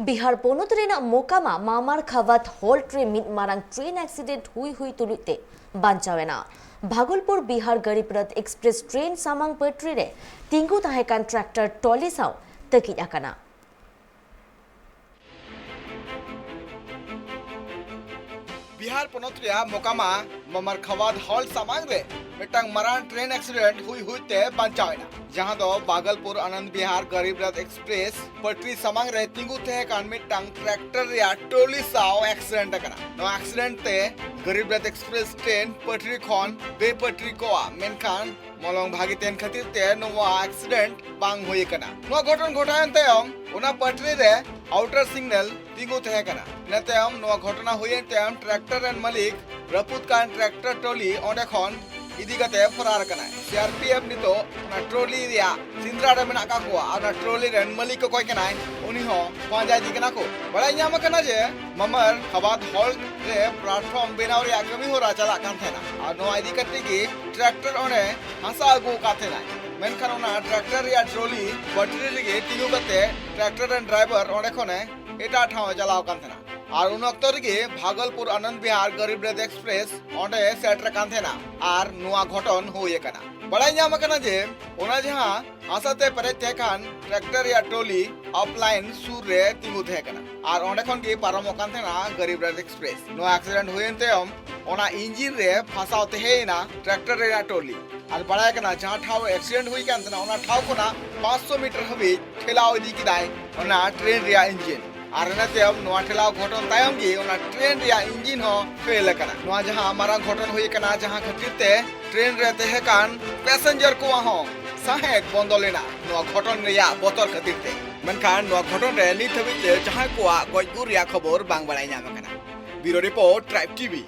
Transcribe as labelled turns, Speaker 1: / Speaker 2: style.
Speaker 1: बिहार पोनोत रेना मोकामा मामार खावात hall tray मिट Marang train accident हुई तुलुते बांचावेना भागलपुर बिहार गरीब रथ एक्सप्रेस ट्रेन सामांग पटरी रे तिंगु ताहेकान ट्रैक्टर टॉली साव तकी आकाना
Speaker 2: बिहार पोनोत रेया मोकामा मामार खावात हॉल सामांग रे मिटांग मारान ट्रेन एक्सीडेंट हुई ते बांचावेना जहां दो भागलपुर आनंद बिहार गरीब रथ एक्सप्रेस पटरी सामांग रे तिंगु तहेकान मिटांग ट्रैक्टर रेया टोली साव एक्सीडेंट अकना नो एक्सीडेंट ते गरीब रथ एक्सप्रेस ट्रेन पटरी खन बे पटरी कोआ मेनखान मलंग भागी तेन खातिर ते नोवा एक्सीडेंट बांग हुई कना नो घटन घटायन तयम ओना पटरी रे आउटर सिग्नल तिंगु तहेकाना नेतयम नो घटना हुई तयम ट्रैक्टर एंड मालिक रपुत कान ट्रैक्टर टोली ओंडे खन इदी कते फरार कना सीआरपीएफ नितो ना ट्रॉली रिया सिंद्रा रे मेना का को आ ट्रॉली रेन मालिक को कोई कनाय उनी हो पांजा दी कना को बड़ाई ᱧᱟᱢ कना जे ममर खबात हॉल रे प्लेटफॉर्म बेनाव रे कमी होरा चला कान थेना आ नो इदी कते की ट्रैक्टर ओने हंसा आगु का थेना मेनखान ओना ट्रैक्टर रिया ट्रॉली बैटरी रे तिगु कते ट्रैक्टर रेन ड्राइवर ओने खने एटा ठाव चलाव कान थेना और उन अक्तर के भागलपुर आनंद बिहार गरीब रथ एक्सप्रेस ओंडे सेटर कान थेना और नुआ घटन होय कना बड़ाई ᱧᱟᱢ कना जे ओना जहां आसाते परे तेखान ट्रैक्टर या टोली अपलाइन सुर रे तिंगु थे कना और ओंडे खन के पारम कान थेना गरीब रथ एक्सप्रेस नो एक्सीडेंट होयन तेम ओना इंजिन रे फसाव तेहेना ट्रैक्टर रे टोली और बड़ाई कना जहां ठाव एक्सीडेंट हुई कान थेना ओना ठाव कोना 500 मीटर हबी ठेलाव इदी किदाय ओना ट्रेन रे इंजिन और नतेम नोआ ठेलाव घटन तायम गी ओना ट्रेन रे इंजिन हो फेल कना नोआ जहां हमारा घटन हुई कना जहां खातिर ते ट्रेन रे तहेकान पैसेंजर को हो साहेक बंद लेना नोआ घटन रे बतर खातिर ते मनखान नोआ घटन रे नित हबी ते जहां को गजगुर रे खबर बांग बड़ाई ᱧᱟᱢ कना ब्यूरो रिपोर्ट ट्राइब टीवी।